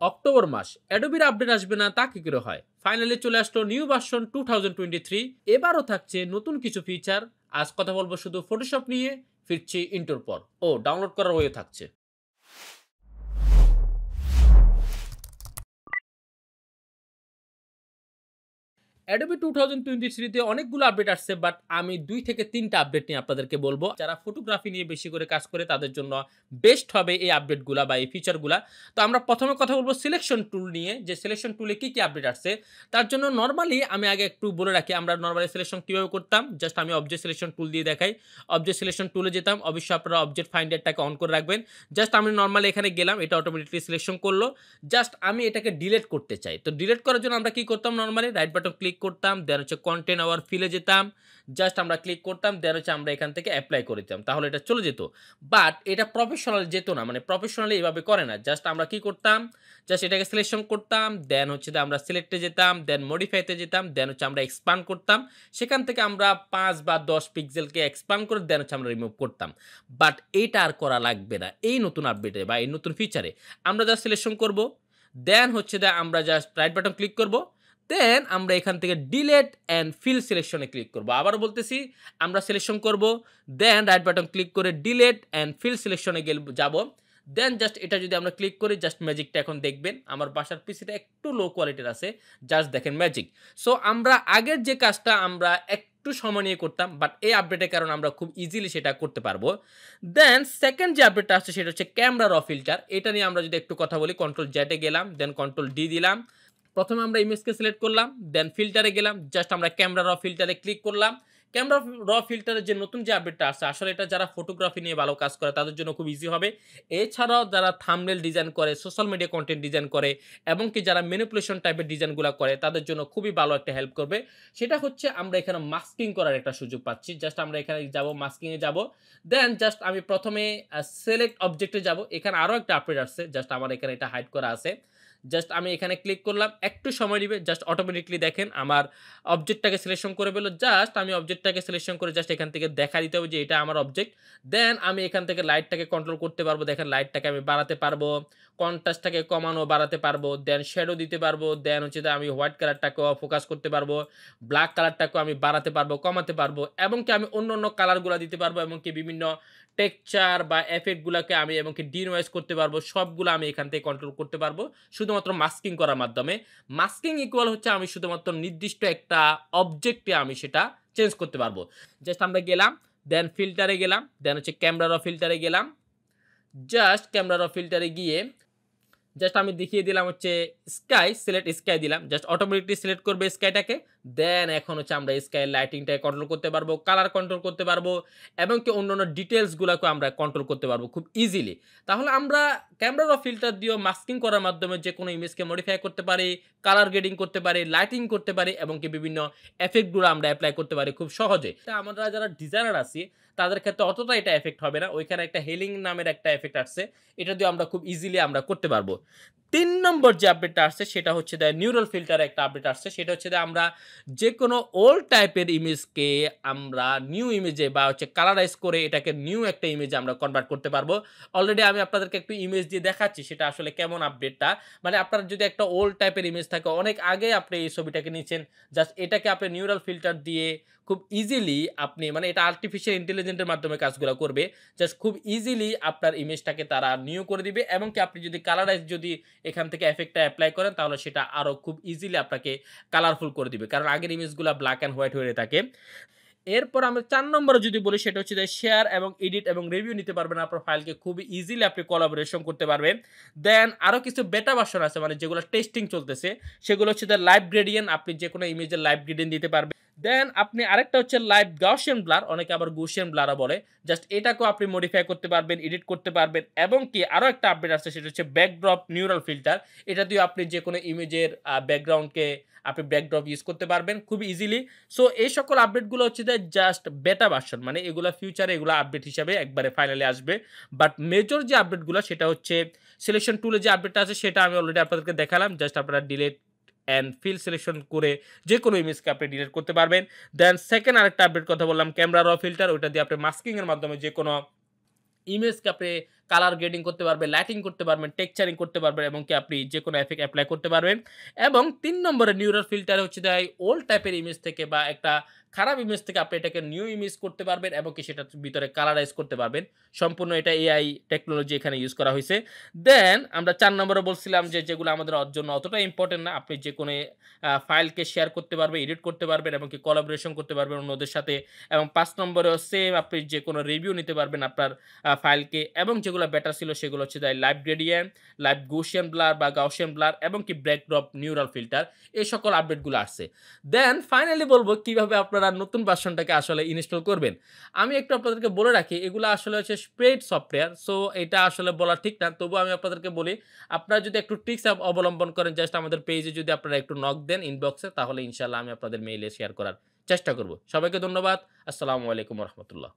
October মাস অ্যাডোবির update আসবে না তা কি করে হয়? ফাইনালি চলে আসলো নিউ ভার্সন 2023। এবারও থাকছে নতুন কিছু ফিচার। আজ কথা বলবো শুধু ফটোশপ নিয়ে, ফিরছি ইন্টোর পর। ও ডাউনলোড করার ওয়ে থাকছে। অ্যাডোবি 2023 তে অনেকগুলো আপডেট আসছে, বাট আমি 2 থেকে 3টা আপডেট নিয়ে আপনাদেরকে বলবো। যারা ফটোগ্রাফি নিয়ে বেশি করে কাজ করে তাদের জন্য বেস্ট হবে এই আপডেটগুলা বা এই ফিচারগুলা। তো আমরা প্রথমে কথা বলবো সিলেকশন টুল নিয়ে, যে সিলেকশন টুলে কি আপডেট আসছে। তার জন্য নরমালি আমি আগে একটু বলে রাখি আমরা নরমালি সিলেকশন কিভাবে করতাম। জাস্ট আমি অবজেক্ট সিলেকশন টুল দিয়ে দেখাই। অবজেক্ট সিলেকশন টুলে যেতাম, অবশ্যই আপনারা অবজেক্ট ফাইন্ডারটাকে অন করে রাখবেন। জাস্ট আমি নরমালি এখানে গেলাম, এটা অটোমেটিকলি সিলেকশন করলো। জাস্ট আমি এটাকে ডিলিট করতে চাই। তো ডিলিট করার জন্য আমরা কি করতাম, নরমালি রাইট বাটন ক্লিক করতাম, দেন হচ্ছে কন্টেন্ট আওয়ার ফিলে যেতাম, জাস্ট আমরা ক্লিক করতাম, দেন হচ্ছে আমরা এখান থেকে অ্যাপ্লাই করে দিতাম, তাহলে এটা চলে যেত। বাট এটা প্রফেশনাল যেত না, মানে প্রফেশনালি এভাবে করে না। জাস্ট আমরা কি করতাম, জাস্ট এটাকে সিলেকশন করতাম, দেন হচ্ছে আমরা সিলেক্টে যেতাম, দেন মডিফাইতে যেতাম, দেন হচ্ছে আমরা এক্সপান্ড করতাম। সেখান থেকে আমরা 5 বা 10 পিক্সেলকে এক্সপান্ড করে দেন হচ্ছে আমরা রিমুভ করতাম। বাট এইটা আর করা লাগবে না এই নতুন আপডেটে বা এই নতুন ফিচারে। আমরা জাস্ট সিলেকশন করব, দেন হচ্ছে আমরা জাস্ট রাইট বাটন ক্লিক করব, দেন আমরা এখান থেকে ডিলিট অ্যান্ড ফিল সিলেকশনে ক্লিক করব। আবারও বলতেছি, আমরা সিলেকশন করব, দেন রাইট বাটন ক্লিক করে ডিলিট অ্যান্ড ফিল সিলেকশনে যাব। দেন জাস্ট এটা যদি আমরা ক্লিক করি, জাস্ট ম্যাজিকটা এখন দেখবেন। আমার বাসার পিসিটা একটু লো কোয়ালিটির আছে, জাস্ট দেখেন ম্যাজিক। সো আমরা আগের যে কাজটা আমরা একটু সময় নিয়ে করতাম, বাট এই আপডেটের কারণে আমরা খুব ইজিলি সেটা করতে পারবো। দেন সেকেন্ড যে আপডেটটা আসছে সেটা হচ্ছে ক্যামেরা র ফিল্টার। এটা নিয়ে আমরা যদি একটু কথা বলি, কন্ট্রোল জেডে গেলাম, দেন কন্ট্রোল ডি দিলাম। প্রথমে আমরা ইমেজকে সিলেক্ট করলাম, দেন ফিল্টারে গেলাম, জাস্ট আমরা ক্যামেরা র ফিল্টারে ক্লিক করলাম। ক্যামেরা র ফিল্টারের যে নতুন যে আপডেটটা আসছে, আসলে এটা যারা ফটোগ্রাফি নিয়ে ভালো কাজ করে তাদের জন্য খুব ইজি হবে। এছাড়াও যারা থাম্বনেল ডিজাইন করে, সোশ্যাল মিডিয়া কন্টেন্ট ডিজাইন করে, এবং কি যারা ম্যানিপুলেশন টাইপের ডিজাইনগুলো করে তাদের জন্য খুবই ভালো একটা হেল্প করবে। সেটা হচ্ছে আমরা এখানে মাস্কিং করার একটা সুযোগ পাচ্ছি। জাস্ট আমরা এখানে যাব, মাস্কিংয়ে যাব, দেন জাস্ট আমি প্রথমে সিলেক্ট অবজেক্টে যাব। এখানে আরও একটা আপডেট আসছে, জাস্ট আমার এখানে এটা হাইড করা আছে। জাস্ট আমি এখানে ক্লিক করলাম, একটু সময় নেবে, জাস্ট অটোমেটিকলি দেখেন আমার অবজেক্টটাকে সিলেকশন করে ফেললো। জাস্ট আমি অবজেক্টটাকে সিলেকশন করে জাস্ট এখান থেকে দেখা দিতে হবে যে এটা আমার অবজেক্ট। দেন আমি এখান থেকে লাইটটাকে কন্ট্রোল করতে পারবো। দেখেন লাইটটাকে আমি বাড়াতে পারবো, কন্ট্রাস্টটাকে কমানো বাড়াতে পারবো, দেন শ্যাডো দিতে পারবো, দেন হচ্ছে আমি হোয়াইট কালারটাকেও ফোকাস করতে পারবো, ব্ল্যাক কালারটাকেও আমি বাড়াতে পারবো, কমাতে পারবো, এবং কি আমি অন্য অন্য কালারগুলো দিতে পারবো, এবং কি বিভিন্ন টেক্সচার বা এফেক্টগুলোকে আমি এবং কি ডিনয়েজ করতে পারবো। সবগুলো আমি এখান থেকে কন্ট্রোল করতে পারবো শুধুমাত্র মাস্কিং করার মাধ্যমে। মাস্কিং ইকুয়াল হচ্ছে আমি শুধুমাত্র নির্দিষ্ট একটা অবজেক্টে আমি সেটা চেঞ্জ করতে পারবো। জাস্ট আমরা গেলাম, দেন ফিল্টারে গেলাম, দেন হচ্ছে ক্যামেরা র ফিল্টারে গেলাম। জাস্ট ক্যামেরা র ফিল্টারে গিয়ে জাস্ট আমি দেখিয়ে দিলাম হচ্ছে স্কাই, সিলেক্ট স্কাই দিলাম, জাস্ট অটোমেটিকলি সিলেক্ট করবে স্কাইটাকে। দেন এখন হচ্ছে আমরা স্কাইয়ের লাইটিংটাকে কন্ট্রোল করতে পারবো, কালার কন্ট্রোল করতে পারবো, এবং কি অন্য অন্য ডিটেলসগুলোকে আমরা কন্ট্রোল করতে পারবো খুব ইজিলি। তাহলে আমরা ক্যামেরা র ফিল্টার দিয়েও মাস্কিং করার মাধ্যমে যে কোনো ইমেজকে মডিফাই করতে পারি, কালার গ্রেডিং করতে পারি, লাইটিং করতে পারি, এবং কি বিভিন্ন এফেক্টগুলো আমরা অ্যাপ্লাই করতে পারি খুব সহজে। আমরা যারা ডিজাইনার আছি তাদের ক্ষেত্রে অতটা এটা এফেক্ট হবে না। ওইখানে একটা হেলিং নামের একটা এফেক্ট আসছে, এটা দিয়ে আমরা খুব ইজিলি আমরা করতে পারবো। 3 নম্বর যে আপডেটটা আসছে সেটা হচ্ছে নিউরাল ফিল্টারে একটা আপডেট আসছে। সেটা হচ্ছে আমরা যে কোনো ওল্ড টাইপের ইমেজকে আমরা নিউ ইমেজে বা হচ্ছে কালারাইজ করে এটাকে নিউ একটা ইমেজে আমরা কনভার্ট করতে পারবো। অলরেডি আমি আপনাদেরকে একটু ইমেজ দিয়ে দেখাচ্ছি সেটা আসলে কেমন আপডেটটা। মানে আপনার যদি একটা ওল্ড টাইপের ইমেজ থাকে, অনেক আগে আপনি এই ছবিটাকে নিচ্ছেন, জাস্ট এটাকে আপনি নিউরাল ফিল্টার দিয়ে খুব ইজিলি আপনি, মানে এটা আর্টিফিশিয়াল ইন্টেলিজেন্সের মাধ্যমে কাজগুলো করবে। জাস্ট খুব ইজিলি আপনার ইমেজটাকে তারা নিউ করে দিবে, এবং কি আপনি যদি কালারাইজ যদি এখান থেকে এফেক্টটা অ্যাপ্লাই করেন তাহলে সেটা আরও খুব ইজিলি আপনাকে কালারফুল করে দিবে, কারণ আগের ইমেজগুলো ব্ল্যাক অ্যান্ড হোয়াইট হয়ে থাকে। এরপর আমরা 4 নম্বরে যদি বলি সেটা হচ্ছে শেয়ার এবং এডিট এবং রিভিউ নিতে পারবেন আপনার ফাইলকে, খুবই ইজিলি আপনি কোলাবোরেশন করতে পারবেন। দেন আরও কিছু বেটা ভার্সন আছে, মানে যেগুলো টেস্টিং চলতেছে, সেগুলো হচ্ছে লাইভ গ্রেডিয়েন্ট, আপনি যে কোনো ইমেজের লাইভ গ্রেডিয়েন্ট দিতে পারবেন। দেন আপনি আরেকটা হচ্ছে লাইভ গাউসিয়ান ব্লার, অনেকে আবার গৌসিয়ান ব্লারও বলে, জাস্ট এটাকেও আপনি মডিফাই করতে পারবেন, এডিট করতে পারবেন। এবং কি আরও একটা আপডেট আসছে সেটা হচ্ছে ব্যাকড্রপ নিউরাল ফিল্টার। এটা দিয়ে আপনি যে কোনো ইমেজের ব্যাকগ্রাউন্ডকে আপনি ব্যাকড্রপ ইউজ করতে পারবেন খুব ইজিলি। সো এই সকল আপডেটগুলো হচ্ছে জাস্ট বেটা ভার্সন, মানে এগুলো ফিউচারে এগুলো আপডেট হিসাবে একবারে ফাইনালি আসবে। বাট মেজর যে আপডেটগুলো সেটা হচ্ছে সিলেকশন টুলে যে আপডেটটা আছে সেটা আমি অলরেডি আপনাদেরকে দেখালাম। জাস্ট আপনারা ডিলিট অ্যান্ড ফিল সিলেকশন করে যে কোনো ইমেজকে আপনি ডিলিট করতে পারবেন। দেন সেকেন্ড আরেকটা আপডেট কথা বললাম ক্যামেরা র ফিল্টার, ওইটা দিয়ে আপনি মাস্কিংয়ের মাধ্যমে যে কোনো ইমেজকে আপনি কালার গ্রেডিং করতে পারবেন, লাইটিং করতে পারবেন, টেক্সচারিং করতে পারবেন এবং কি আপনি যেকোনো এফেক্ট এপ্লাই করতে পারবেন। এবং ৩ নম্বরে নিউরাল ফিল্টার হচ্ছে যে ওল্ড টাইপের ইমেজ থেকে বা একটা খারাপ ইমেজ থেকে আপনি এটাকে নিউ ইমেজ করতে পারবেন এবং কি সেটার ভিতরে কালারাইজ করতে পারবেন। সম্পূর্ণ এটা এআই টেকনোলজি এখানে ইউজ করা হইছে। দেন আমরা ৪ নম্বরে বলছিলাম যে যেগুলো আমাদের জন্য অতটা ইম্পোর্টেন্ট না। আপনি যেকোনো ফাইলকে শেয়ার করতে পারবেন, এডিট করতে পারবেন এবং কি কোলাবোরেশন করতে পারবেন অন্যদের সাথে। এবং ৫ নম্বরেও সেম আপনি যেকোনো রিভিউ নিতে পারবেন আপনার ফাইলকে এবং যেগুলো বেটার ছিল সেগুলো হচ্ছে লাইভ গ্রেডিয়েন্ট, লাইভ গৌসিয়ান ব্লার বা গাউসিয়ান ব্লার এবং কি ব্যাকড্রপ নিউরাল ফিল্টার এই সকল আপডেটগুলো আসছে। দেন ফাইনালি বলব কিভাবে আপনারা নতুন ভার্সনটাকে আসলে ইনস্টল করবেন। আমি একটু আপনাদেরকে বলে রাখি এগুলো আসলে হচ্ছে স্প্রেড সফটওয়্যার। সো এটা আসলে বলা ঠিক না। তবুও আমি আপনাদেরকে বলি আপনারা যদি একটু ট্রিক্স অবলম্বন করেন জাস্ট আমাদের পেজে যদি আপনারা একটু নক দেন ইনবক্সে তাহলে ইনশাআল্লাহ আমি আপনাদের মেইলে শেয়ার করার চেষ্টা করব। সবাইকে ধন্যবাদ। আসসালামু আলাইকুম ওয়া রাহমাতুল্লাহ।